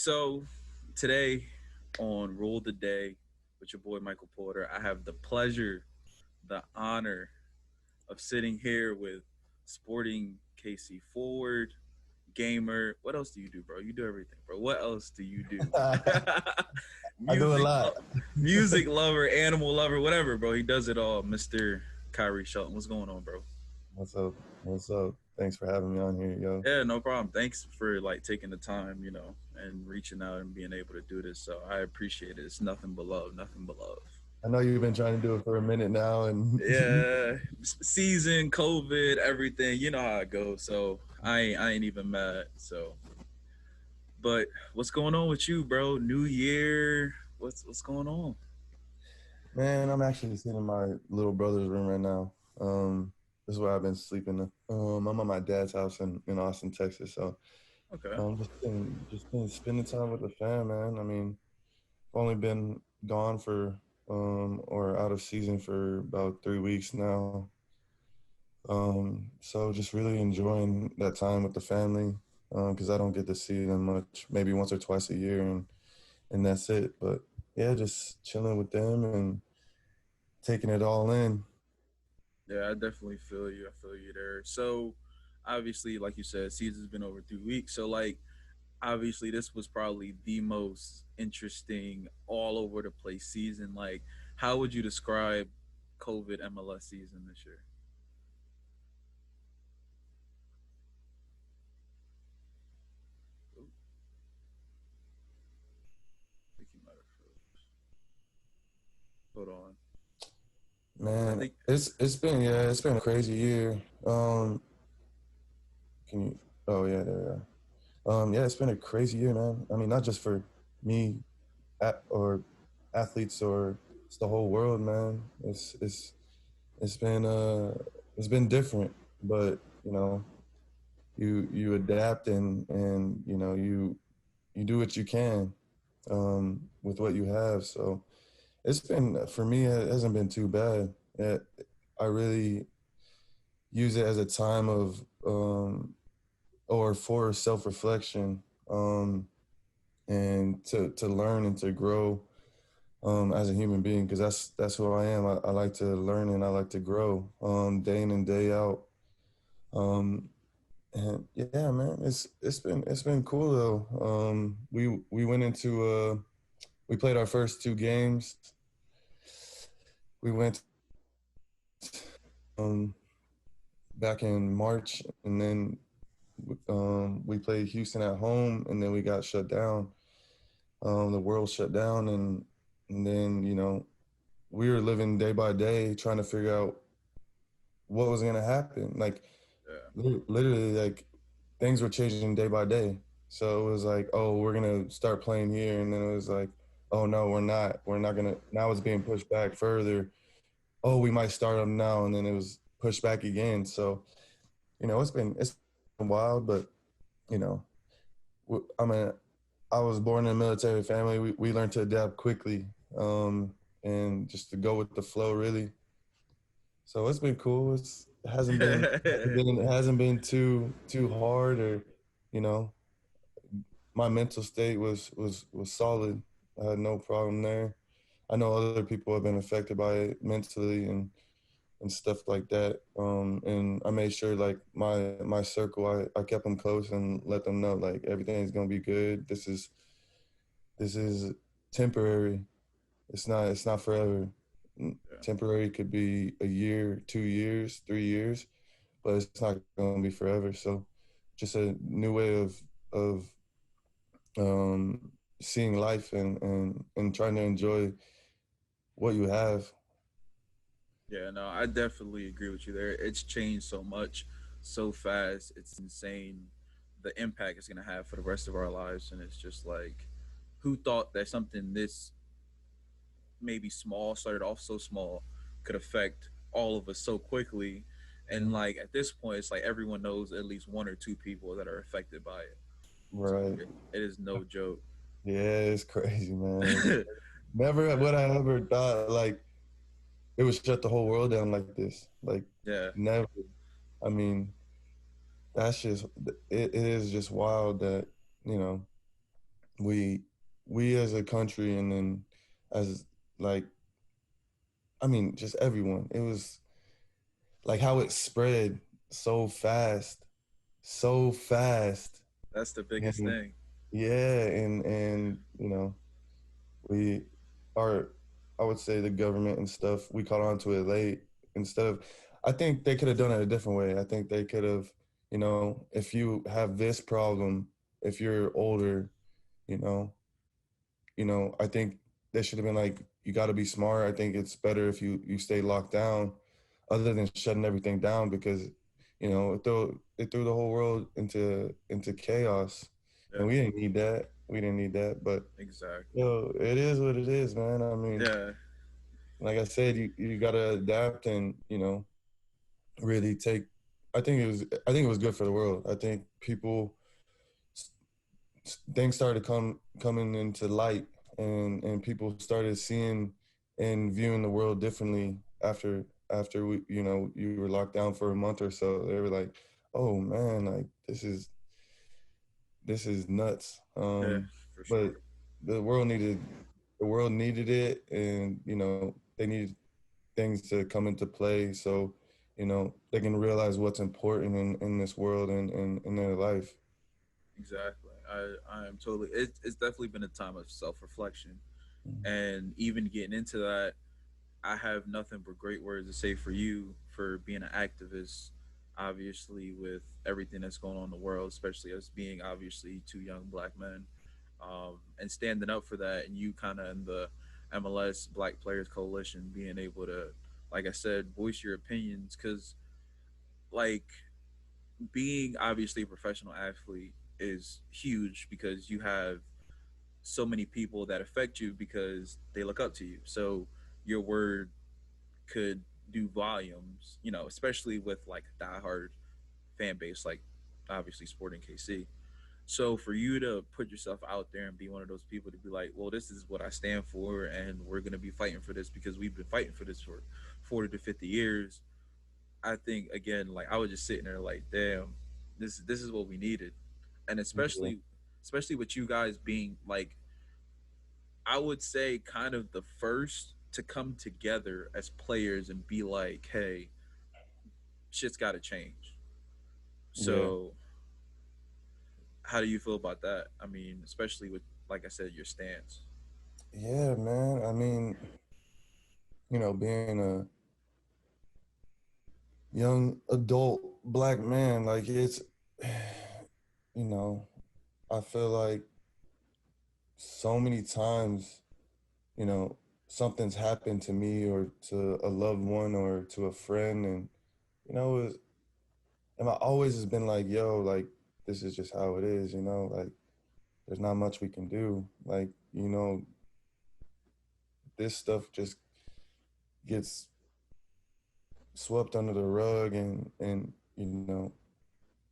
So today on Rule the Day with your boy Michael Porter, I have the pleasure, the honor of sitting here with sporting KC forward, gamer. What else do you do, bro? You do everything, bro. What else do you do? I do a music, lot. music lover, animal lover, whatever, bro. He does it all, Mister Khiry Shelton. What's going on, bro? What's up? What's up? Thanks for having me on here, yo. Yeah, no problem. Thanks for like taking the time, and reaching out and being able to do this. So I appreciate it. It's nothing but love, nothing but love. I know you've been trying to do it for a minute now, and Yeah, season, COVID, everything. You know how it goes. So I ain't even mad. So, but what's going on with you, bro? New year. What's going on? man, I'm actually sitting in my little brother's room right now. This is where I've been sleeping. I'm at my dad's house in Austin, Texas. So, Okay. just been spending time with the fam, man. I mean, I've only been gone for or out of season for about 3 weeks now. So just really enjoying that time with the family because I don't get to see them much, maybe once or twice a year, and that's it. But yeah, just chilling with them and taking it all in. Yeah, I definitely feel you. I feel you there. So, obviously, like you said, season's been over 3 weeks. So, like, obviously, this was probably the most interesting, all over the place season. Like, how would you describe COVID MLS season this year? Ooh, I think you might have froze. Hold on. I Man, think. it's been a crazy year. Can you? Oh yeah, there we are. Yeah, it's been a crazy year, man. I mean, not just for me or athletes or it's the whole world, man. It's been it's been different, but you adapt and you do what you can with what you have. So it's been for me. It hasn't been too bad. I really use it as a time of or for self reflection and to learn and to grow as a human being because that's who I am. I like to learn and I like to grow day in and day out. Um, And yeah, man, it's been cool though. We went into we played our first two games. We went um back in March, and then we played Houston at home, and then we got shut down. The world shut down, and then we were living day by day, trying to figure out what was gonna happen. Like Yeah. literally, like things were changing day by day. So it was like, oh, we're gonna start playing here, and then it was like, oh no, we're not. We're not gonna. Now it's being pushed back further. Oh, we might start them now, and then it was pushed back again. So it's been wild, but you know, I mean, I was born in a military family. We learned to adapt quickly, and just to go with the flow, really. So it's been cool. It hasn't been too hard or you know my mental state was solid. I had no problem there. I know other people have been affected by it mentally and stuff like that. And I made sure like my circle, I kept them close and let them know like everything's gonna be good. This is temporary. It's not forever. Yeah. Temporary could be a year, 2 years, 3 years, but it's not gonna be forever. So just a new way of seeing life and trying to enjoy what you have. Yeah, no, I definitely agree with you there. It's changed so much, so fast. It's insane the impact it's going to have for the rest of our lives. And it's just like, who thought that something this maybe small, started off so small, could affect all of us so quickly? And like at this point, it's like everyone knows at least one or two people that are affected by it. So Right. it is no joke. Yeah, it's crazy, man. Never would I ever thought like it would shut the whole world down like this. Like Yeah. never. I mean, that's just it is just wild that you know we we as a country, and then as like I mean just everyone, it was like how it spread so fast, so fast. That's the biggest And thing. yeah, and you know, we are, I would say the government and stuff, we caught on to it late instead of, I think they could have done it a different way. I think they could have, you know, if you have this problem, if you're older, you know, I think they should have been like, you got to be smart. I think it's better if you stay locked down, other than shutting everything down, because it threw the whole world into chaos, Yeah, and we didn't need that. We didn't need that, but exactly. it is what it is, man. I mean, Yeah, like I said, you gotta adapt, and really take. I think it was good for the world. I think things started coming into light, and people started seeing and viewing the world differently after you were locked down for a month or so. They were like, oh man, like this is nuts. yeah, for But sure. the world needed the world needed it, and they needed things to come into play, so they can realize what's important in this world, and in their life. Exactly. I am totally. It's definitely been a time of self reflection, and even getting into that, I have nothing but great words to say for you for being an activist. Obviously, with everything that's going on in the world, especially us being obviously two young black men, and standing up for that, and you kind of in the MLS Black Players Coalition being able to, like I said, voice your opinions because like being obviously a professional athlete is huge because you have so many people that affect you because they look up to you. So your word could do volumes, especially with like a diehard fan base, like obviously Sporting KC. So for you to put yourself out there and be one of those people to be like, well, this is what I stand for, and we're gonna be fighting for this because we've been fighting for this for 40 to 50 years. I think again, like I was just sitting there like, damn, this is what we needed, and Yeah, especially with you guys being like, I would say kind of the first to come together as players and be like, hey, shit's got to change. yeah, So how do you feel about that? I mean, especially with, like I said, your stance. yeah, man. I mean, being a young adult black man, like it's, you know, I feel like so many times, you know, something's happened to me or to a loved one or to a friend, and it was, and I always has been like, yo, like this is just how it is, like there's not much we can do. Like, this stuff just gets swept under the rug, and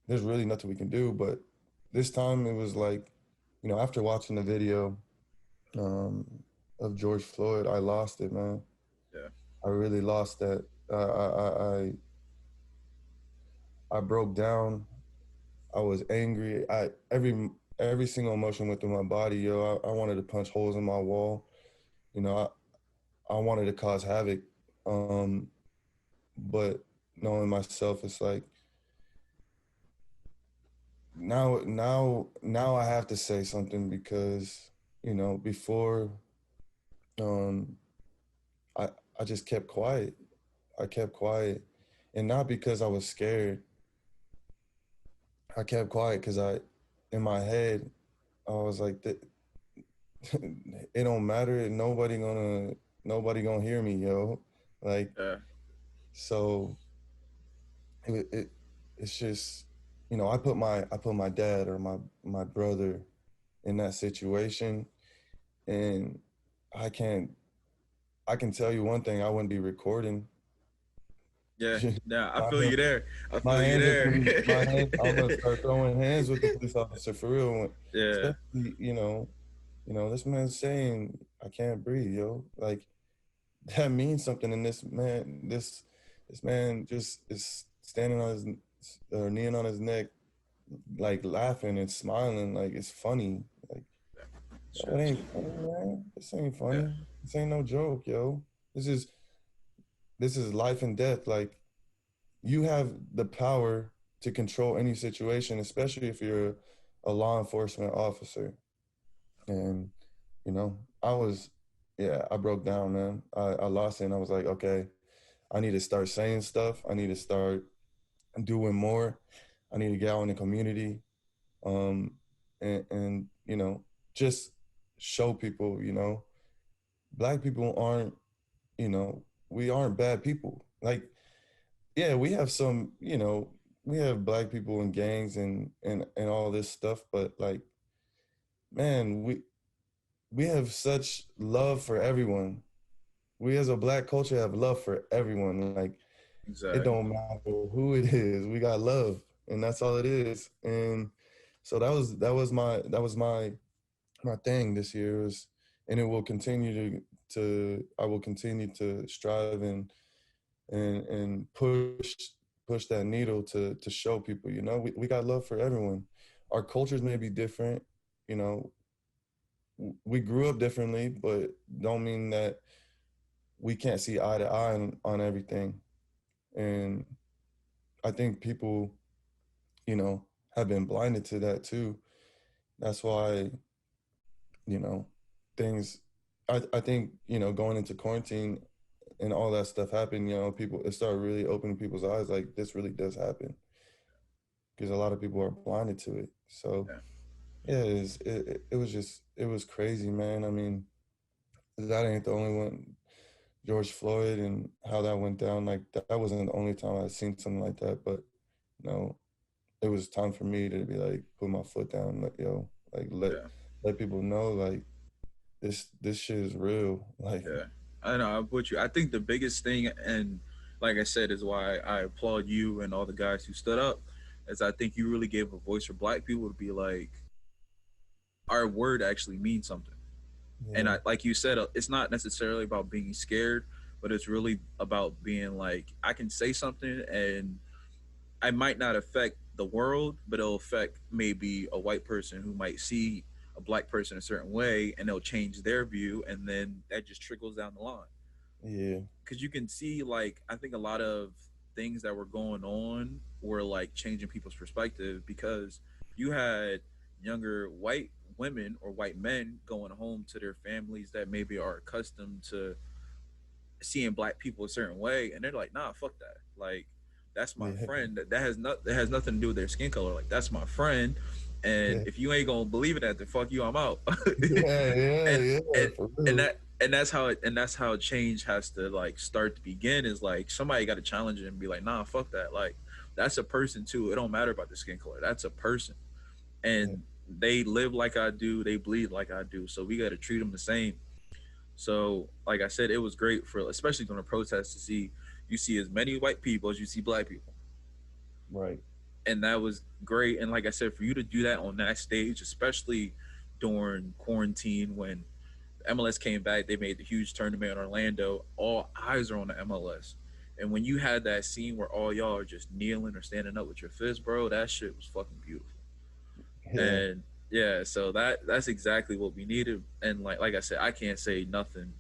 there's really nothing we can do. But this time it was like, after watching the video um, of George Floyd, I lost it, man. Yeah, I really lost that. I broke down. I was angry. Every single emotion went through my body, yo. I wanted to punch holes in my wall. You know, I wanted to cause havoc. Um, but knowing myself, it's like now I have to say something, because before, um I I just kept quiet. I kept quiet, and not because I was scared. I kept quiet because in my head, I was like, it don't matter. Nobody gonna hear me, yo. Like, yeah, so it it's just, I put my dad or my brother in that situation, and I can't. I can tell you one thing: I wouldn't be recording. yeah. Yeah, I my feel you there. I my feel you hands are gonna there. be my hands. I'm gonna start throwing hands with the police officer for real. Yeah, Especially, this man's saying I can't breathe, yo. Like, that means something. And this man just is standing on his kneeing on his neck, like laughing and smiling, like it's funny. Like, Yo, it Shit's ain't funny, man. This ain't yeah, funny. This ain't no joke, yo. This is this is life and death. Like, you have the power to control any situation, especially if you're a law enforcement officer. And, I was, yeah, I broke down, man. I lost it, and I was like, okay, I need to start saying stuff. I need to start doing more. I need to get out in the community, um, and just show people, black people aren't, we aren't bad people. Like, yeah, we have some, we have black people in gangs and all this stuff, but like, man, we have such love for everyone. We as a black culture have love for everyone. Like, it exactly. don't matter who it is. We got love, and that's all it is. And so that was my thing this year was, and it will continue to I will continue to strive and push that needle to show people, we got love for everyone. Our cultures may be different, you know, we grew up differently, but don't mean that we can't see eye to eye on everything. And I think people, you know, have been blinded to that too. That's why, you know, things I think, going into quarantine and all that stuff happened, people, it started really opening people's eyes, like this really does happen, because a lot of people are blinded to it. So Yeah, yeah, it was just, it was crazy, man. I mean, that ain't the only one. George Floyd and how that went down, like that wasn't the only time I'd seen something like that. But you know, it was time for me to be like, put my foot down, like, yo, like yeah, let people know, like, this shit is real. Like, yeah. I know. I'm with you. I think the biggest thing, and like I said, is why I applaud you and all the guys who stood up, is I think you really gave a voice for Black people to be like, our word actually means something. And yeah, I, like you said, it's not necessarily about being scared, but it's really about being like, I can say something and I might not affect the world, but it'll affect maybe a white person who might see a black person a certain way and they'll change their view. And then that just trickles down the line. yeah, Because you can see, like, I think a lot of things that were going on were like changing people's perspective because you had younger white women or white men going home to their families that maybe are accustomed to seeing black people a certain way, and they're like, nah, fuck that. Like, that's my yeah, friend. That has nothing to do with their skin color. Like, that's my friend. And yeah, if you ain't gonna believe in that, then fuck you, I'm out. yeah, yeah, and yeah, and for and real. that and that's how change has to like start to begin, is like somebody got to challenge it and be like, nah, fuck that. Like, that's a person too. It don't matter about the skin color. That's a person, Yeah, and they live like I do. They bleed like I do. So we got to treat them the same. So, like I said, it was great for, especially during the protests, to see you see as many white people as you see black people, right. and that was great. And like I said, for you to do that on that stage, especially during quarantine when the MLS came back, they made the huge tournament in Orlando. All eyes are on the MLS, and when you had that scene where all y'all are just kneeling or standing up with your fists, bro, that shit was fucking beautiful. Yeah, And yeah, so that's exactly what we needed. And like I said, I can't say nothing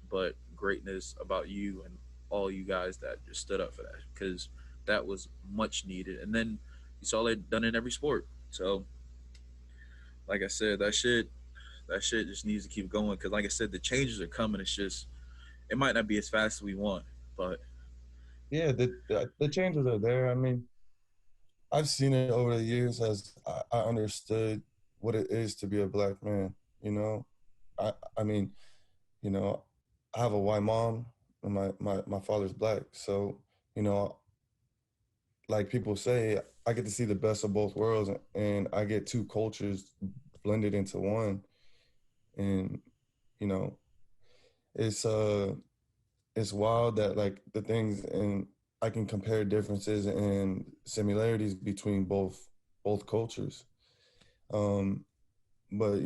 but greatness about you and all you guys that just stood up for that, because that was much needed. And then you saw it done in every sport. So like I said, that shit just needs to keep going, because like I said, the changes are coming. It's just it might not be as fast as we want, but yeah. The changes are there. I mean, I've seen it over the years as I understood what it is to be a black man. You know, I mean, you know, I have a white mom and my father's black. So, you know, like people say, I get to see the best of both worlds, and I get two cultures blended into one. And, you know, it's it's wild that like the things, and I can compare differences and similarities between both cultures. Um, but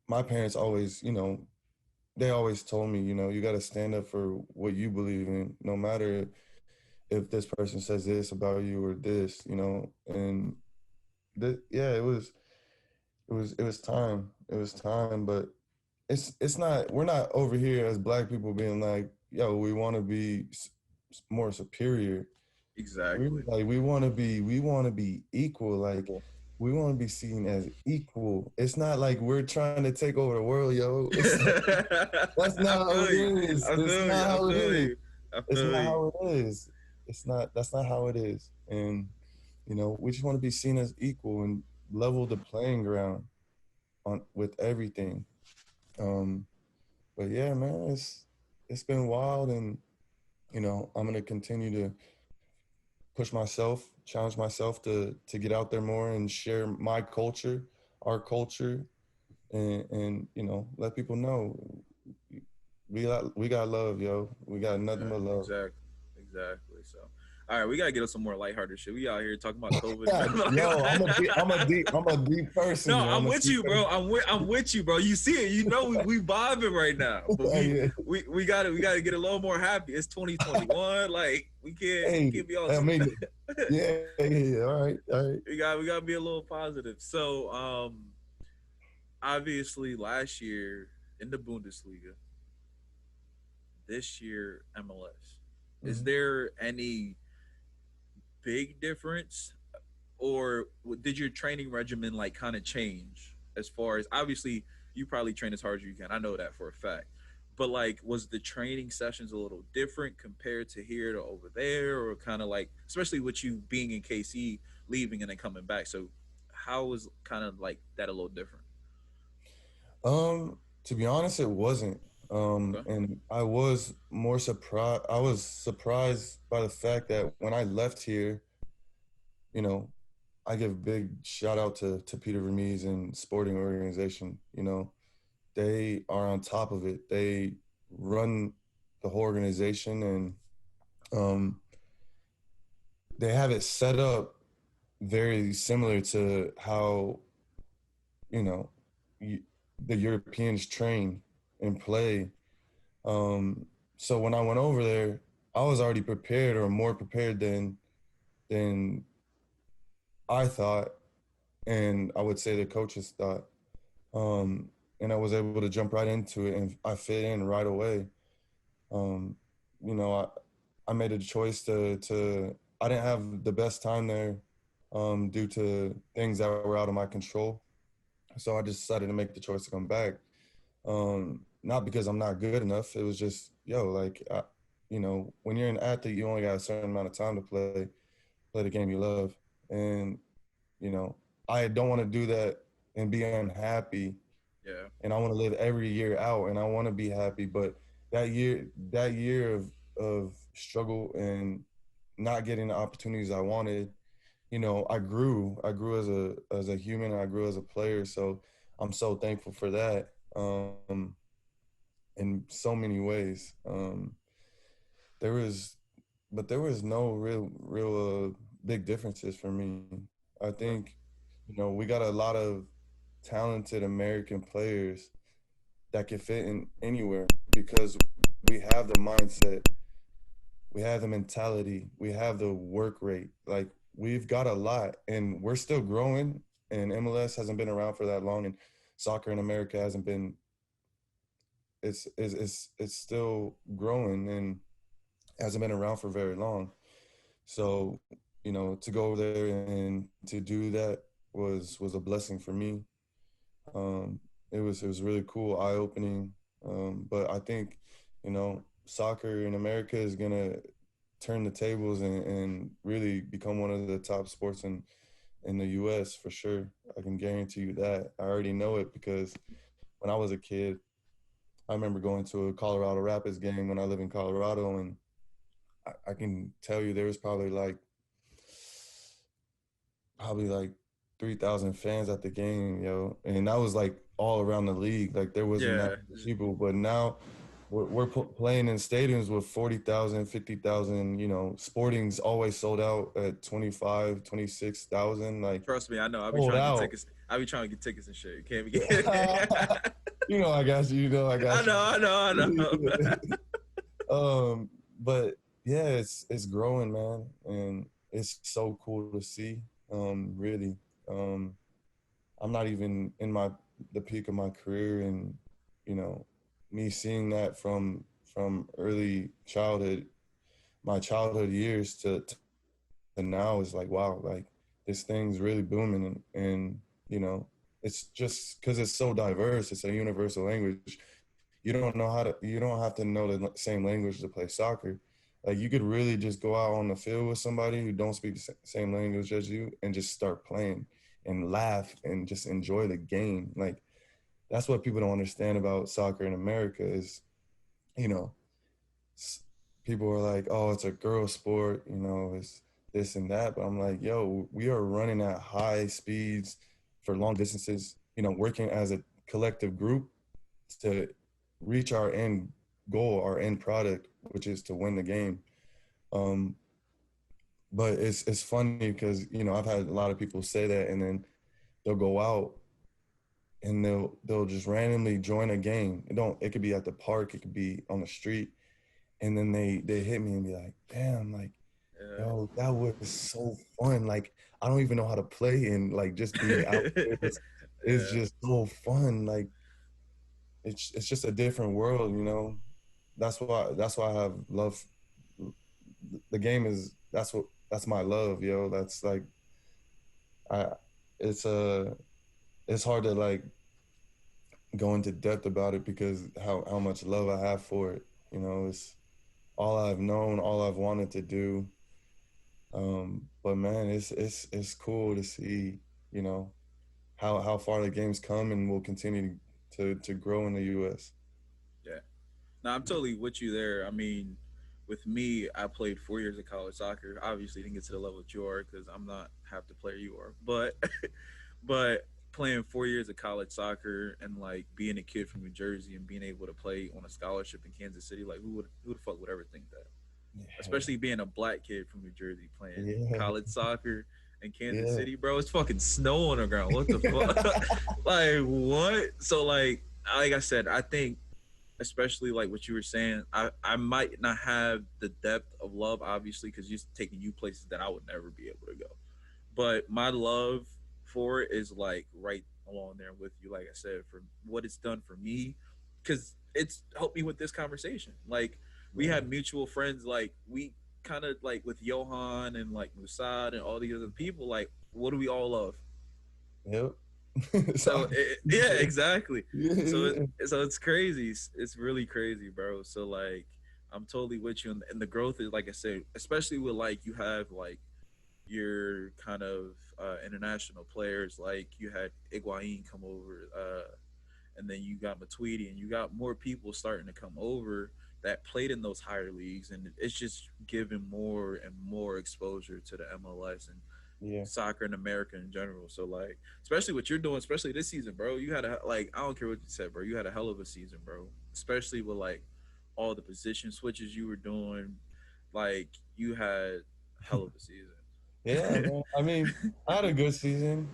my parents always, they always told me, you got to stand up for what you believe in, no matter if this person says this about you or this, and yeah, it was time. It was time, but it's not. We're not over here as Black people being like, yo, we want to be more superior. We Exactly. like we want to be equal. Like we want to be seen as equal. It's not like we're trying to take over the world, yo. It's that's not I how it feel you. is. I It's feel you. not I how it feel is. you. I It's feel not you. how it is. It's not. That's not how it is. And we just want to be seen as equal and level the playing ground on with everything. Um, but yeah, man, it's been wild, and I'm gonna continue to push myself, challenge myself to get out there more and share my culture, our culture, and let people know we got love, yo. We got nothing Yeah, but love. exactly. Exactly. So, all right, we gotta get us some more lighthearted shit. We out here talking about COVID. Yeah, yo, I'm a deep person, No, yo. I'm I'm a with deep you, bro. person. I'm with you, bro. You see it. You know we vibing right now. But we Yeah. we we gotta get a little more happy. It's 2021. Like we can't Hey, be all I mean, yeah. All right. we gotta be a little positive. So obviously last year in the Bundesliga, this year MLS. Is Mhm. there any big difference, or did your training regimen like kind of change as far as obviously you probably train as hard as you can. I know that for a fact. But like, was the training sessions a little different compared to here to over there, or kind of like, especially with you being in KC, leaving and then coming back? So, how was kind of like that a little different? To be honest, it wasn't. Okay. And I was more surprised. I was surprised by the fact that when I left here, you know, I give big shout out to Peter Vermees and sporting organization. They are on top of it. They run the whole organization, and um, they have it set up very similar to how you know you, the Europeans train and play. So when I went over there, I was already prepared, or more prepared than I thought, and I would say the coaches thought. Um, and I was able to jump right into it, and I fit in right away. Um, you know, I made a choice to. I didn't have the best time there, due to things that were out of my control. So I just decided to make the choice to come back. Not because I'm not good enough. It was just, like, when you're an athlete, you only got a certain amount of time to play the game you love, and you know, I don't want to do that and be unhappy, Yeah. and I want to live every year out, and I want to be happy. But that year of struggle and not getting the opportunities I wanted, I grew as a human, I grew as a player. So I'm so thankful for that, in so many ways. There was, but there was no real big differences for me. I Okay. think, we got a lot of talented American players that can fit in anywhere because we have the mindset, we have the mentality, we have the work rate. Like, we've got a lot, and we're still growing. And MLS hasn't been around for that long, and soccer in America hasn't been. It's still growing and hasn't been around for very long. So, to go over there and to do that was a blessing for me. It was really cool, eye opening. But I think, soccer in America is gonna turn the tables and really become one of the top sports in the U.S. for sure. I can guarantee you that. I already know it because when I was a kid, I remember going to a Colorado Rapids game when I live in Colorado, and I can tell you there was probably like 3,000 fans at the game, yo. And that was like all around the league. Like, there wasn't that Yeah. many people, but now we're playing in stadiums with 40,000, 50,000. Sporting's always sold out at 25, 26,000. Like, Trust me, I know. I'll be sold trying to get out. tickets. I'll be trying to get tickets and shit. You can't be getting. I got you. I I got know. I know. I know. you. But yeah, it's growing, man, and it's so cool to see. Really, um, I'm not even in the peak of my career, and you know, me seeing that from early childhood, my childhood years to now is like, wow, like this thing's really booming, and you know, it's just because it's so diverse. It's a universal language. You don't know how to. You don't have to know the same language to play soccer. Like you could really just go out on the field with somebody who don't speak the same language as you and just start playing and laugh and just enjoy the game. Like that's what people don't understand about soccer in America is, you know, people are like, oh, it's a girl sport, you know, it's this and that. But I'm like, yo, we are running at high speeds for long distances, you know, working as a collective group to reach our end goal, our end product, which is to win the game. Um, but it's funny because, you know, I've had a lot of people say that and then they'll go out and they'll just randomly join a game. It could be at the park, it could be on the street, and then they hit me and be like, damn, like, yo, that was so fun. Like I don't even know how to play, and like just being out there is Yeah, just so fun. Like it's just a different world, you know. That's why I have love. The game is that's my love, yo. That's like I it's it's hard to like go into depth about it because how much love I have for it. You know, it's all I've known, all I've wanted to do. But man, it's cool to see, you know, how far the game's come and will continue to grow in the US. yeah. No, I'm totally with you there. I mean, with me, I played 4 years of college soccer. Obviously, didn't get to the level that you are because I'm not half the player you are. But, but playing 4 years of college soccer and like being a kid from New Jersey and being able to play on a scholarship in Kansas City, like who the fuck would ever think that? Yeah. Especially being a black kid from New Jersey playing Yeah. college soccer in Kansas Yeah. City, bro. It's fucking snow on the ground. What the fuck? Like what? So like I said, I think especially like what you were saying, I might not have the depth of love, obviously, because you're taking you places that I would never be able to go. But my love for it is like right along there with you, like I said, for what it's done for me, because it's helped me with this conversation. Like we Yeah. had mutual friends, like we kind of like with Johan and like Musad and all the other people, like what do we all love? Yep. So Soccer. yeah, exactly. So Yeah. so it's crazy. It's really crazy, bro. So like I'm totally with you, and the growth is like I said, especially with like you have like your kind of international players, like you had Iguain come over, and then you got Matuidi, and you got more people starting to come over that played in those higher leagues, and it's just giving more and more exposure to the MLS and Yeah. soccer in America in general. So like, especially what you're doing, especially this season, bro. You had a like, I don't care what you said, bro. You had a hell of a season, bro. Especially with like all the position switches you were doing. Like you had a hell of a Yeah, season. man. I mean, I had a good season.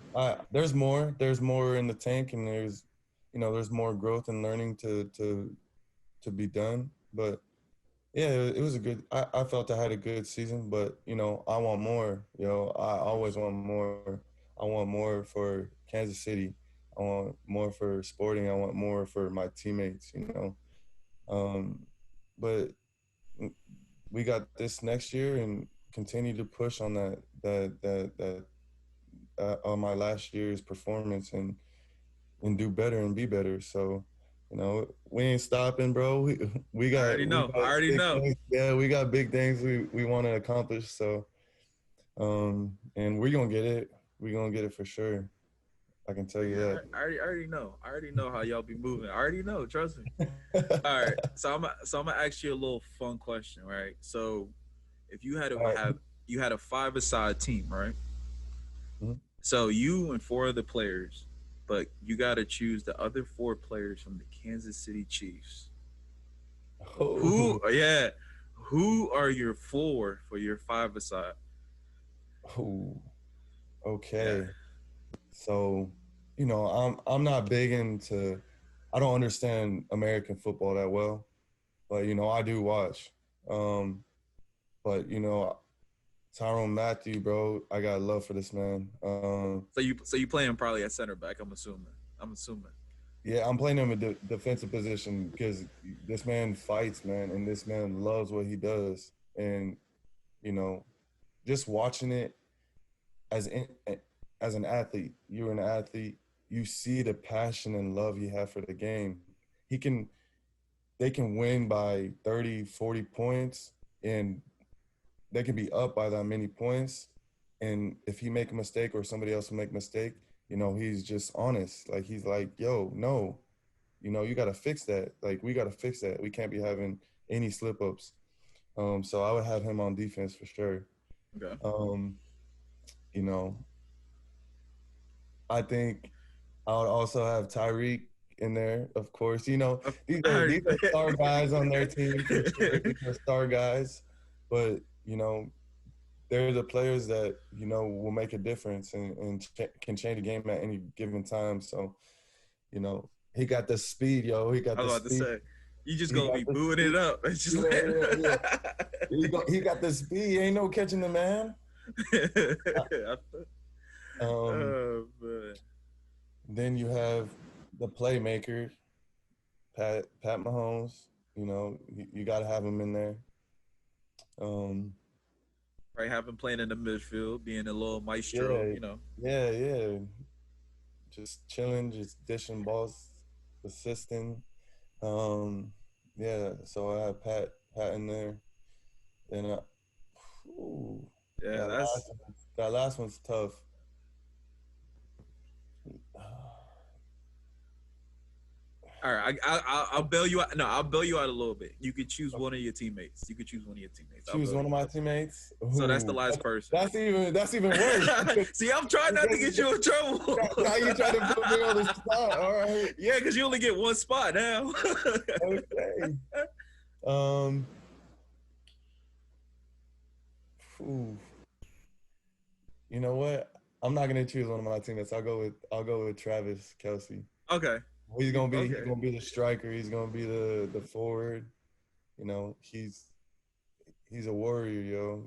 There's more. There's more in the tank, and you know, there's more growth and learning to be done. But yeah, it was a good. I felt I had a good season, but you know, I want more. You know, I always want more. I want more for Kansas City. I want more for Sporting. I want more for my teammates. You know, um, but we got this next year and continue to push on that on my last year's performance and do better and be better. So, you know, we ain't stopping, bro. We I got already we know. I got already big know. things. Yeah, we got big things we want to accomplish. So, and we're gonna get it. We're gonna get it for sure. I can tell you Yeah, that. I already know. I already know how y'all be moving. I already know. Trust me. All right. So I'm gonna ask you a little fun question, right? So if you had to All right. have you had a five-a-side team, right? Mhm. So you and four other players, but you got to choose the other four players from the Kansas City Chiefs. Who? Oh, Yeah, who are your four for your five-a-side? oh, Yeah. okay. So, you know, I'm not big into. I don't understand American football that well, but you know, I do watch. Um, but you know, Tyrone Matthew, bro. I got love for this man. So you play him probably at center back. I'm assuming. I'm assuming. Yeah, I'm playing him in the defensive position because this man fights, man, and this man loves what he does. And you know, just watching it as in, as an athlete, you're an athlete. You see the passion and love he has for the game. He can, they can win by 30, 40 points, and they can be up by that many points. And if he make a mistake or somebody else will make a mistake, he's just honest. Like he's like, yo, no, you got to fix that. Like we got to fix that. We can't be having any slip ups. So I would have him on defense for sure. Okay. Um, you know, I think I would also have Tyreek in there, of course. These are star guys on their team for sure. These are star guys, but they're the players that will make a difference and can change the game at any given time. So he got the speed, yo. He got I the was about to speed. say, you just He gonna got be the booing speed. it up. It's just Yeah, like, yeah, yeah. He got the speed. Ain't no catching the man. Um, oh man. then you have the playmaker, Pat Mahomes. You got to have him in there. Um, Right, having playing in the midfield, being a little maestro, yeah, yeah, yeah. Just chilling, just dishing balls, assisting. Um, yeah. So I have Pat in there. Then, ooh, Yeah, that that's last one's tough. all right. I'll bail you out. No, I'll bail you out a little bit. You could choose one of your teammates. You could choose one of your teammates. I'll Choose bail one of you my out. teammates. So that's the Ooh, last person. that's even worse. See, I'm trying not to get you in trouble. Now you try to put me on the spot. All right. Yeah, because you only get one spot now. Okay. Um. Ooh. You know what? I'm not gonna choose one of my teammates. I'll go with Travis Kelsey. Okay. He's Okay. gonna be the striker. He's gonna be the forward. He's a warrior, yo.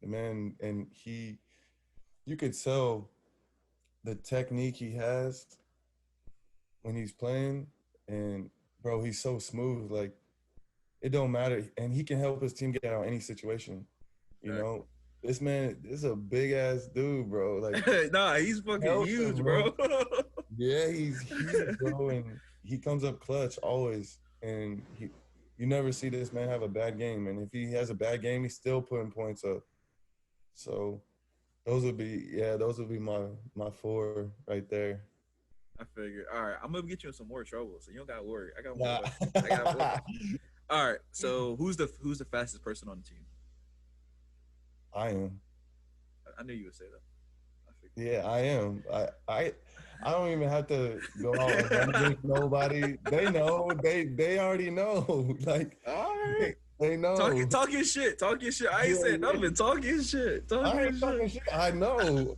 The man, and you could tell the technique he has when he's playing, and bro, he's so smooth. Like it don't matter, and he can help his team get out of any situation. You know, Exactly. this man this is a big ass dude, bro. Like Nah, he's fucking help him, huge, bro. bro. Yeah, he's huge, bro, and he comes up clutch always. And you never see this man have a bad game. And if he has a bad game, he's still putting points up. So those would be my four right there. I figured. All right, I'm gonna get you in some more trouble, so you don't gotta worry. I got more Nah. questions. I got more questions. All right. So who's the fastest person on the team? I am. I knew you would say that. I Yeah, I am. I don't even have to go out and run figured. against nobody. They know. They already know. Like All right. they know. Talk your shit. Talk your shit. I ain't Yeah, saying yeah. nothing. Talk your shit. Talk I your ain't shit. talking shit. I know.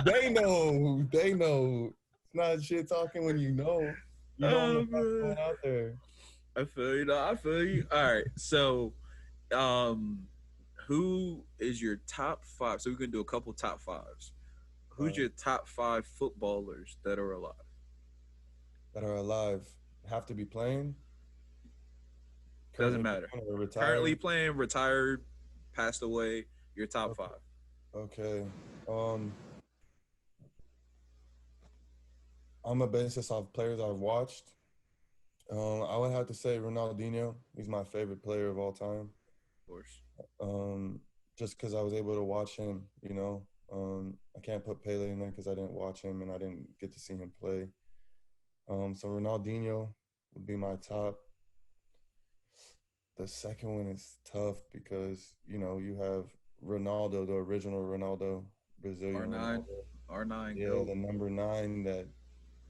They know. They know. It's not shit talking when you know. You know I'm the Oh fastest man. one out there. I feel you. No, I feel you. All right. So, um, who is your top five? So we can do a couple top fives. All Who's right. your top five footballers that are alive? That are alive have to be playing, Doesn't currently matter. playing or Currently retired. playing, retired, passed away. Your top Okay. five. Okay. On the basis of players I've watched, I would have to say Ronaldinho. He's my favorite player of all time. Of course. Um, just because I was able to watch him, I can't put Pele in there because I didn't watch him and I didn't get to see him play. So Ronaldinho would be my top. The second one is tough because you have Ronaldo, the original Ronaldo, R Brazilian nine. Ronaldo. R9 Yeah, go. the number nine that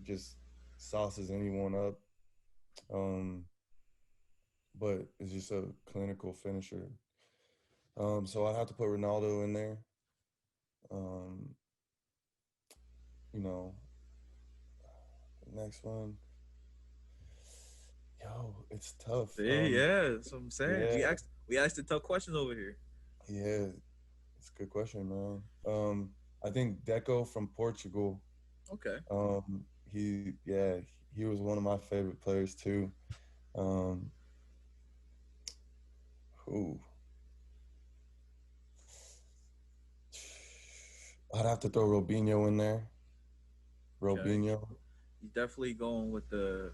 just sauces anyone up. Um, but is just a clinical finisher. So I have to put Ronaldo in there. Um, you know, next one, yo, it's tough. See, yeah, that's what I'm saying. Yeah, We asked the tough questions over here. Yeah, it's a good question, man. I think Deco from Portugal. Okay, Yeah, he was one of my favorite players too. Um, who I'd have to throw Robinho in there. okay. Robinho. You definitely going with the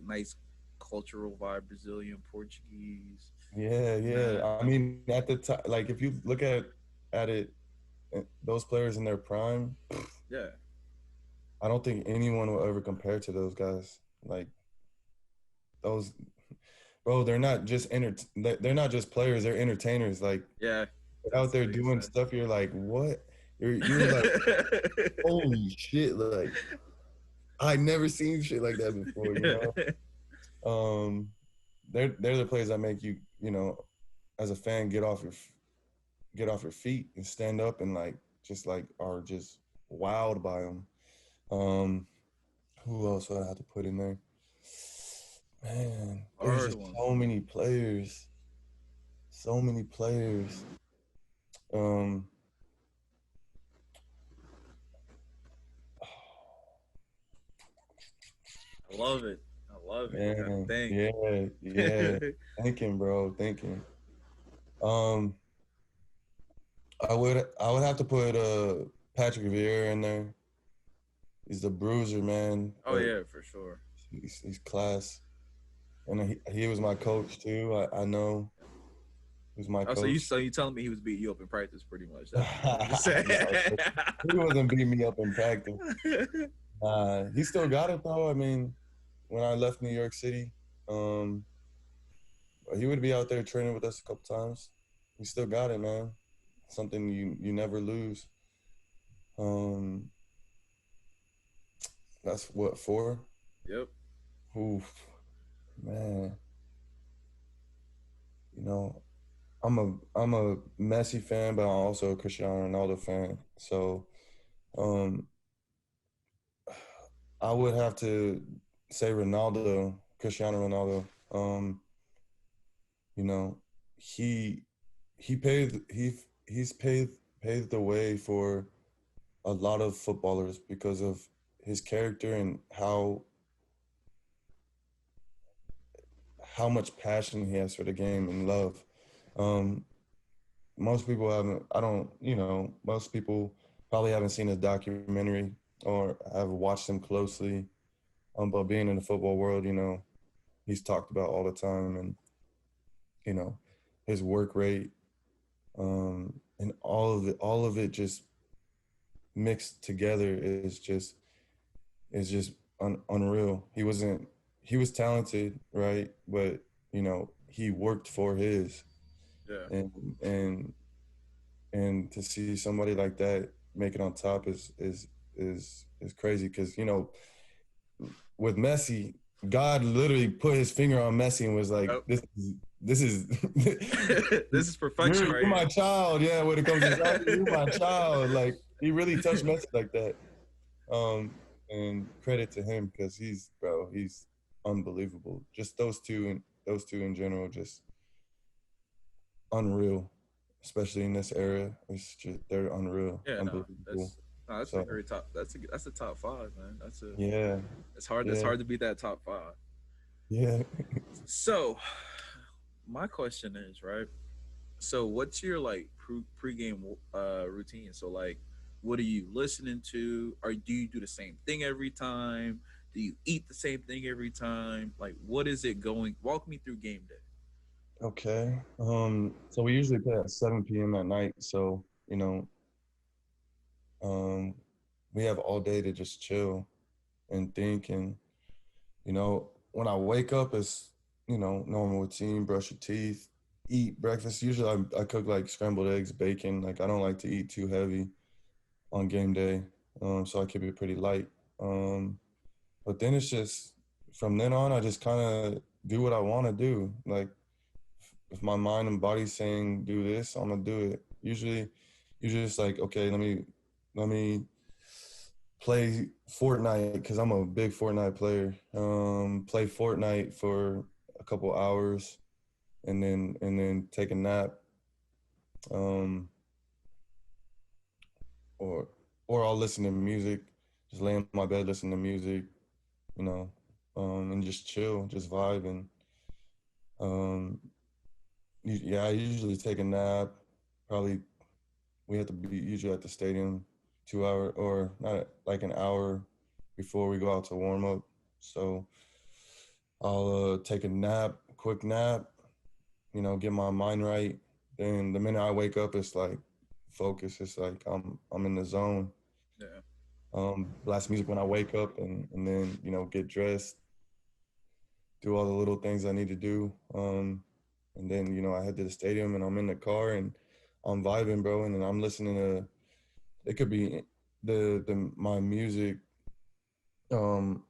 nice cultural vibe, Brazilian, Portuguese. Yeah, yeah. Nah, I mean, at the time, like if you look at it, those players in their prime, yeah, I don't think anyone will ever compare to those guys. Like those, bro. They're not just players. They're entertainers. Like yeah. they're out That's the there biggest doing thing. stuff. You're like, what? You're like, holy shit! Like I never seen shit like that before. You know. Um, they're the players that make you, as a fan, get off your feet and stand up and like just like are just wowed by them. Um, who else would I have to put in there? Man, there's Hard just one. so many players, so many players. Um, I love it. I love it. You got to man, think. yeah, yeah. Thinking, bro, thinking. Um, I would have to put Patrick Vieira in there. He's the bruiser, man, Oh but yeah, for sure. he's class. And he was my coach too. I know he was my Oh, so you coach. so you telling me he was beating you up in practice, pretty much? That's what you trying to say. No, he wasn't beating me up in practice. He still got it though. I mean, when I left New York City, um, he would be out there training with us a couple times. He still got it, man. Something you never lose. Um, that's what for. Yep. Oof, man. You know, I'm a Messi fan, but I'm also a Cristiano Ronaldo fan. So, um, I would have to say Ronaldo, Cristiano Ronaldo. Um, you know, he he paved he's paved the way for a lot of footballers because of his character and how much passion he has for the game and love. Um, most people haven't. I don't. Most people probably haven't seen his documentary or have watched him closely. But being in the football world, he's talked about all the time, and you know, his work rate, and all of it just mixed together is just unreal. He was talented, right? But he worked for his, Yeah. and and and to see somebody like that make it on top is crazy because with Messi, God literally put his finger on Messi and was like, Yep. this is This is perfection you're right my here. child. Yeah, when it comes to soccer, you're my child. Like he really touched Messi like that. Um, and credit to him because he's unbelievable. Just those two in general, just unreal, especially in this era. It's just they're unreal, Yeah, no, unbelievable. that's a So great top. That's a top five, man. yeah, It's hard. It's yeah, hard to beat that top five. yeah. So, my question is right. So, what's your like pregame routine? So, like, what are you listening to? Or do you do the same thing every time? Do you eat the same thing every time? Like, what is it going? Walk me through game day. Okay. So we usually play at 7 p.m. at night. So um, we have all day to just chill and think. And when I wake up, it's normal routine: brush your teeth, eat breakfast. Usually, I cook like scrambled eggs, bacon. Like I don't like to eat too heavy on game day, so I keep it pretty light. Um, but then it's just from then on, I just kind of do what I want to do. Like if my mind and body saying do this, I'm gonna do it. Usually, you're just like, okay, let me play Fortnite because I'm a big Fortnite player. Play Fortnite for a couple hours, and then take a nap, um, or I'll listen to music, just lay in my bed, listen to music, you know, and just chill, just vibe, and um, yeah, I usually take a nap. Probably we have to be usually at the stadium 2 hour or not like an hour before we go out to warm up. So I'll take a nap, quick nap, get my mind right. Then the minute I wake up, it's like focus. It's like I'm in the zone. Yeah. Blast music when I wake up, and then get dressed, do all the little things I need to do. And then I head to the stadium and I'm in the car and I'm vibing, bro. And then I'm listening to, it could be the my music um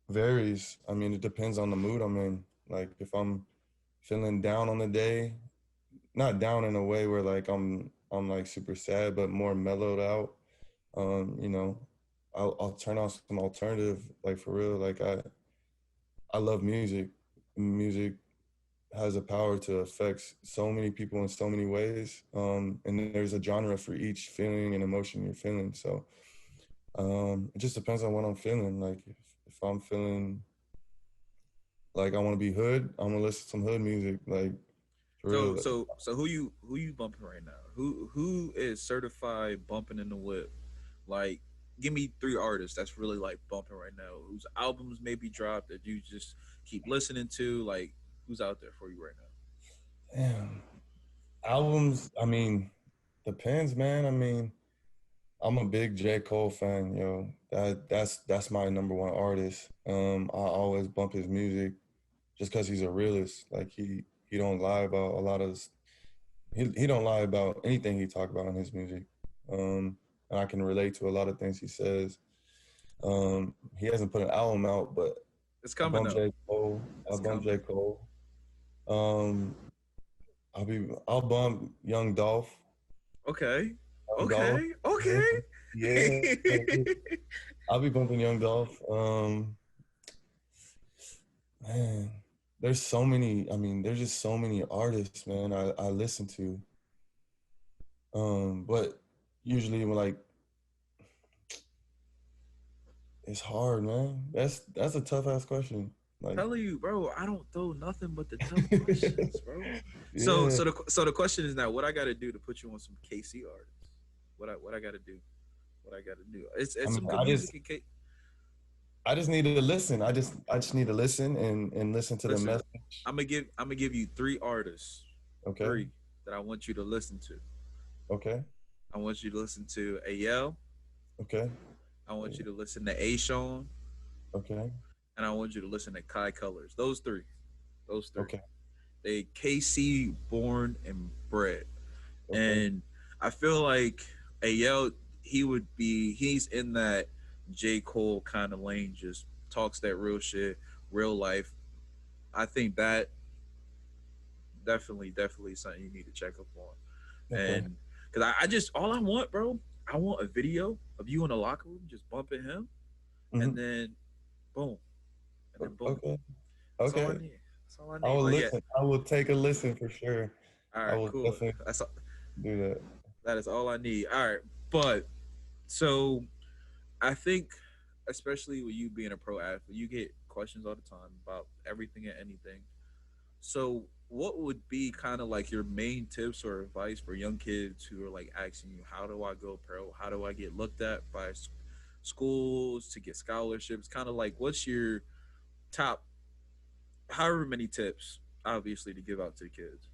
varies. I mean, it depends on the mood I'm in. Like if I'm feeling down on the day, not down in a way where like I'm like super sad, but more mellowed out. Um, you know, I'll turn on some alternative, like for real. Like I love music. Music has a power to affect so many people in so many ways. And there's a genre for each feeling and emotion you're feeling. So it just depends on what I'm feeling. Like if I'm feeling like I want to be hood, I'm gonna listen to some hood music. Like for real. So who you bumping right now? Who is certified bumping in the whip? Like, give me three artists that's really like bumping right now. Whose albums maybe dropped that you just keep listening to? Like, who's out there for you right now? Damn. Albums, I mean, depends, man. I mean, I'm a big J. Cole fan, yo. That's my number one artist. I always bump his music just because he's a realist. Like he don't lie about a lot of he don't lie about anything he talk about in his music. And I can relate to a lot of things he says. He hasn't put an album out, but It's I coming bump though. J. Cole. I It's bump J. coming. Cole. Um, I'll bump Young Dolph. Okay. Young Dolph. Okay. Yeah, Okay. yeah. I'll be bumping Young Dolph. Man, there's so many. I mean, there's just so many artists, man. I listen to. But usually when like it's hard, man. That's a tough ass question. Like, Telling you, bro, I don't throw nothing but the tough questions, bro. So yeah. so the question is now, what I got to do to put you on some KC artists? What I got to do? What I got to do? I It's mean, some good music in K. I just need to listen. I just need to listen and listen to the Listen, message. I'm gonna give you three artists, Okay. three that I want you to listen to. Okay. I want you to listen to AL. Okay. I want you to listen to A Sean, Okay. and I want you to listen to Kai Colors. Those three. Those three. Okay. They KC born and bred. Okay. And I feel like AL, he's in that J. Cole kind of lane, just talks that real shit, real life. I think that definitely something you need to check up on. Okay. And because I just, all I want, bro, I want a video of you in the locker room just bumping him, and Hmm. then boom, and then boom. Okay. That's all I Okay. need. That's all I I need. will But yeah, listen. I will take a listen for sure. all I right, will cool. definitely That's do that. that is all I need. All right, but so I think, especially with you being a pro athlete, you get questions all the time about everything and anything. So, what would be kind of like your main tips or advice for young kids who are like asking you, "How do I go pro? How do I get looked at by schools to get scholarships?" Kind of like, what's your top, however many tips, obviously, to give out to the kids?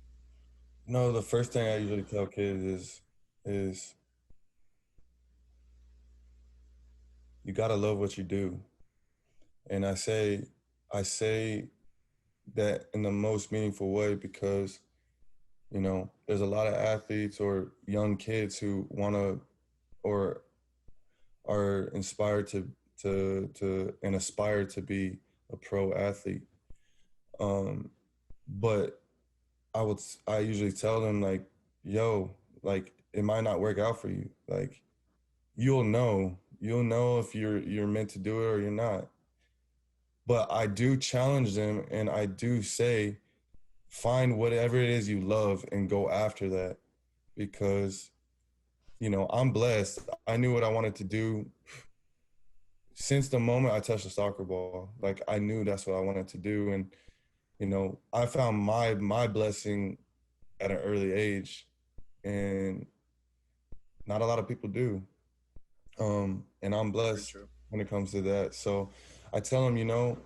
No, the first thing I usually tell kids is you gotta love what you do. And I say that in the most meaningful way because, there's a lot of athletes or young kids who wanna or are inspired to and aspire to be a pro athlete. Um, but I usually tell them like, yo, like it might not work out for you. Like you'll know if you're meant to do it or you're not. But I do challenge them and I do say find whatever it is you love and go after that, because I'm blessed. I knew what I wanted to do since the moment I touched the soccer ball. Like, I knew that's what I wanted to do, and I found my blessing at an early age, and not a lot of people do. And I'm Very blessed true. when it comes to that. So I tell them,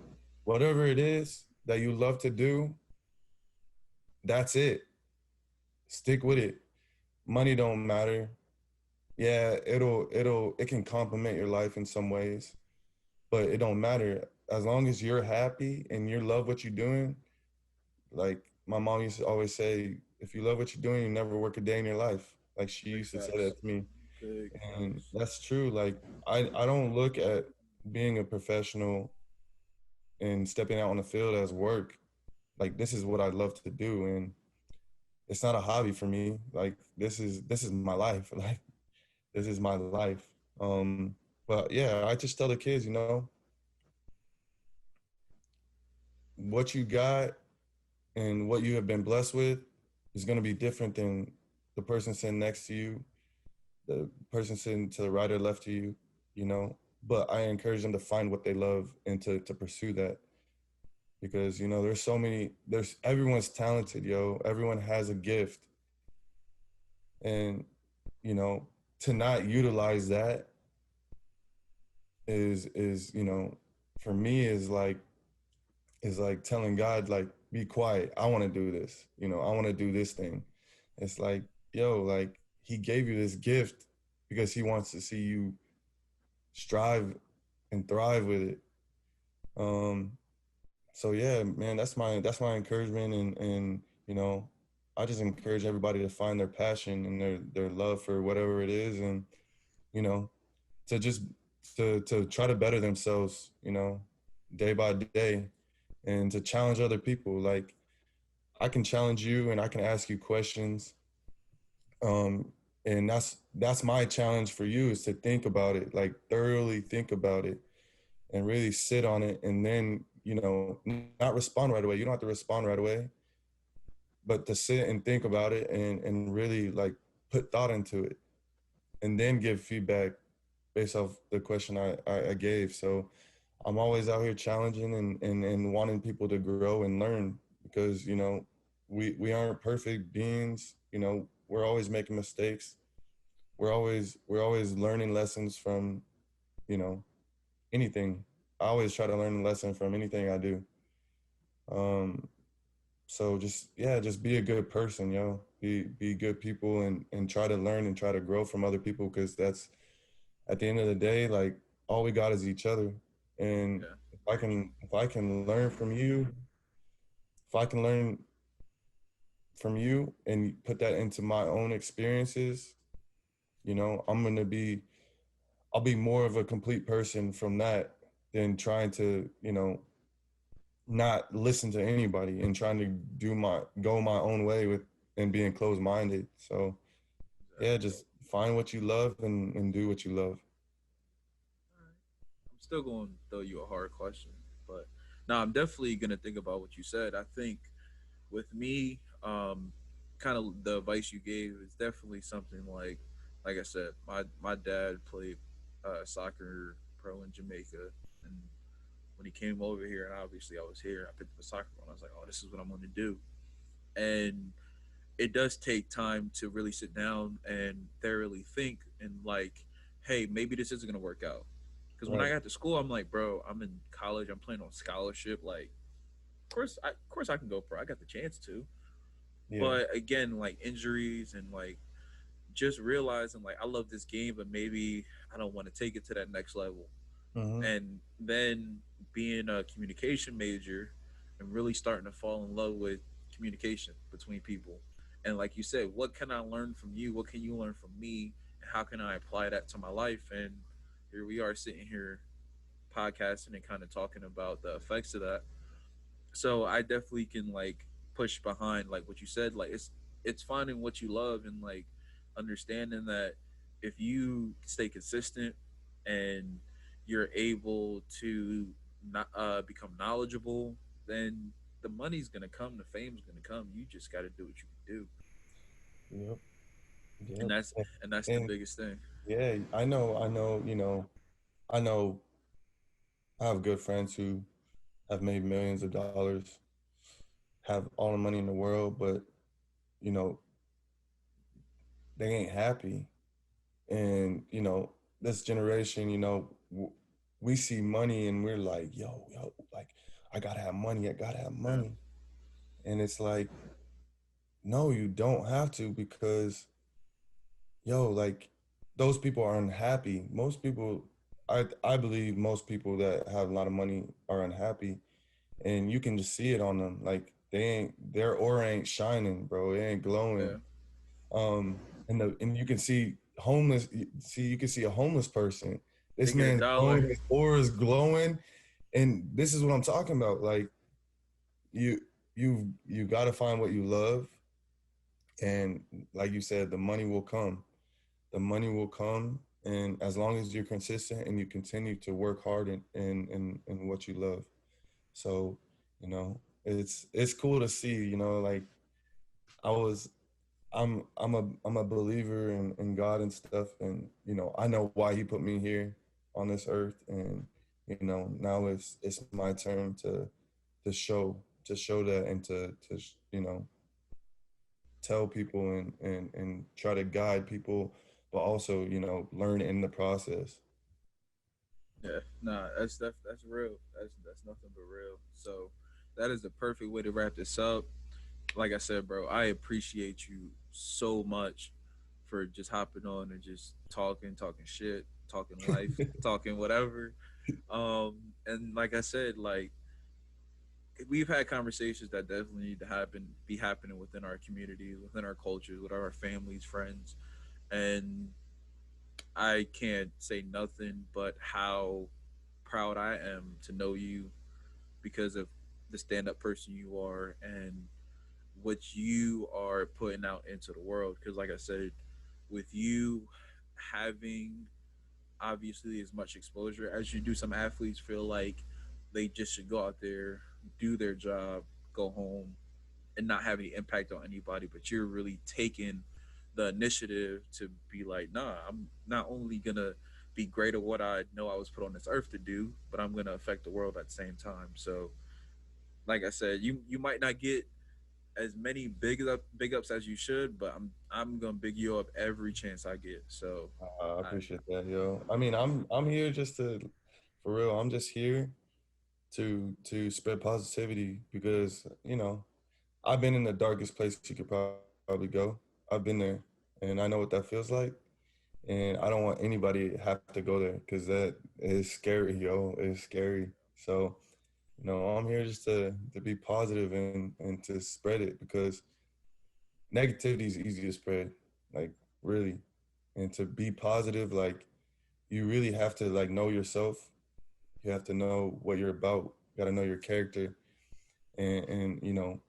whatever it is that you love to do, that's it. Stick with it. Money don't matter. Yeah, it can complement your life in some ways, but it don't matter as long as you're happy and you love what you're doing. Like my mom used to always say, if you love what you're doing, you never work a day in your life. Like she Big used to say facts. that to me, Big and facts. that's true. Like I don't look at being a professional and stepping out on the field as work. Like this is what I love to do, and it's not a hobby for me. Like this is my life. Like this is my life. But yeah, I just tell the kids, what you got and what you have been blessed with is going to be different than the person sitting next to you, the person sitting to the right or left of you, you know. But I encourage them to find what they love and to pursue that, because there's everyone's talented, yo. Everyone has a gift, and you know to not utilize that is for me is like telling God, like, be quiet. I want to do this. I want to do this thing. It's like, yo, like he gave you this gift because he wants to see you strive and thrive with it. Um, so yeah, man, that's my encouragement, and I just encourage everybody to find their passion and their love for whatever it is, and you know, to just to try to better themselves, day by day, and to challenge other people. Like I can challenge you and I can ask you questions. Um, and that's my challenge for you, is to think about it, like thoroughly think about it and really sit on it, and then not respond right away. You don't have to respond right away, but to sit and think about it and really like put thought into it, and then give feedback based off the question I gave. So I'm always out here challenging and wanting people to grow and learn, because we aren't perfect beings. We're always making mistakes. We're always learning lessons from you know anything. I always try to learn a lesson from anything I do. Um, so just be a good person, yo. Be good people, and try to learn and try to grow from other people, because that's at the end of the day, like, all we got is each other. And Yeah, if I very true. can if I can learn from you, if I can learn from you and put that into my own experiences, I'll be more of a complete person from that than trying to, not listen to anybody and trying to go my own way with and being closed minded. So yeah, Exactly. just find what you love and do what you love. All right. I'm still going to throw you a hard question, but now I'm definitely going to think about what you said. I think with me, kind of the advice you gave is definitely something like I said, my dad played soccer pro in Jamaica, and when he came over here, and obviously I was here, I picked up a soccer ball, and I was like, oh, this is what I'm going to do, and it does take time to really sit down and thoroughly think and like, hey, maybe this isn't going to work out. Because when I Right. got to school, I'm like, bro, I'm in college, I'm playing on scholarship, like of course I can go pro. I got the chance to. Yeah. But again, like injuries and like just realizing like I love this game, but maybe I don't want to take it to that next level. Hmm. And then being a communication major and really starting to fall in love with communication between people. And like you said, what can I learn from you? What can you learn from me? And how can I apply that to my life? And here we are sitting here podcasting and kind of talking about the effects of that. So I definitely can like push behind like what you said. Like it's finding what you love and like understanding that if you stay consistent and you're able to not become knowledgeable, then the money's gonna come, the fame's gonna come. You just got to do what you can do, Yep. and Yep. that's the And biggest thing. yeah, I know, I know I have good friends who have made millions of dollars, have all the money in the world, but you know, they ain't happy. And this generation, we see money and we're like, yo, like I gotta have money, I gotta have Yeah, money. And it's like, no, you don't have to, because like those people are unhappy. Most people, I believe most people that have a lot of money are unhappy, and you can just see it on them. Like their aura ain't shining, bro. It ain't glowing. yeah. And you can see homeless. See, you can see a homeless person. They This get a man's dollar. glowing. His aura is glowing, and this is what I'm talking about. Like you, you got to find what you love, and like you said, the money will come. The money will come, and as long as you're consistent and you continue to work hard in what you love. So it's cool to see. Like I was I'm a believer in God and stuff, and I know why He put me here on this earth, and now it's my turn to show that, and to tell people, and try to guide people, but also learn in the process. Yeah, nah, that's real. That's nothing but real. So that is the perfect way to wrap this up. Like I said, bro, I appreciate you so much for just hopping on and just talking shit, talking life, talking whatever. And like I said, like we've had conversations that definitely need to be happening within our communities, within our cultures, with our families, friends, and I can't say nothing but how proud I am to know you because of the stand up person you are and what you are putting out into the world. Because, like I said, with you having obviously as much exposure as you do, some athletes feel like they just should go out there, do their job, go home, and not have any impact on anybody. But you're really taking the initiative to be like, nah, I'm not only gonna be great at what I know I was put on this earth to do, but I'm gonna affect the world at the same time. So, like I said, you might not get as many big ups as you should, but I'm gonna big you up every chance I get. So, I I appreciate that, yo. I mean, I'm here just to, for real. I'm just here to spread positivity, because I've been in the darkest place you could probably go. I've been there, and I know what that feels like, and I don't want anybody to have to go there, because that is scary, yo. It's scary. So I'm here just to be positive, and to spread it, because negativity is easy to spread, like, really. And to be positive, like, you really have to, like, know yourself. You have to know what you're about. You got to know your character, and you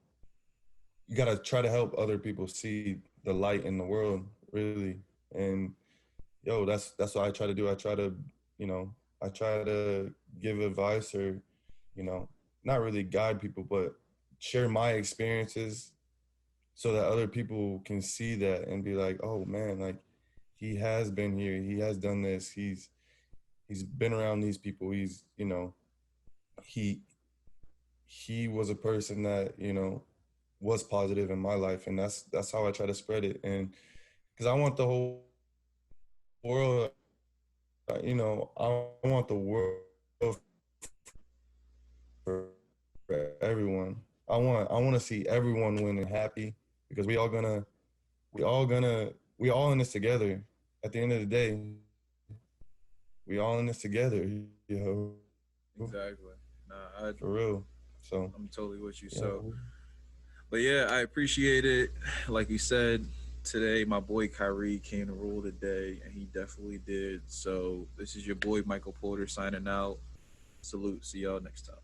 got to try to help other people see the light in the world, really. And that's what I try to do. You know I try to give advice, or you know not really guide people, but share my experiences, so that other people can see that and be like, oh man, like, he has been here, he has done this, he's been around these people, he he was a person that was positive in my life, and that's how I try to spread it. And because I want the whole world, I want the world for everyone. I want to see everyone win and happy, because we all we all in this together. At the end of the day, we all in this together, yo. For real. exactly. Nah, So I'm totally with you. you know So, but yeah, I appreciate it. Like you said, today my boy Kyrie came to rule the day, and he definitely did. So this is your boy Michael Porter signing out. Salute. See y'all next time.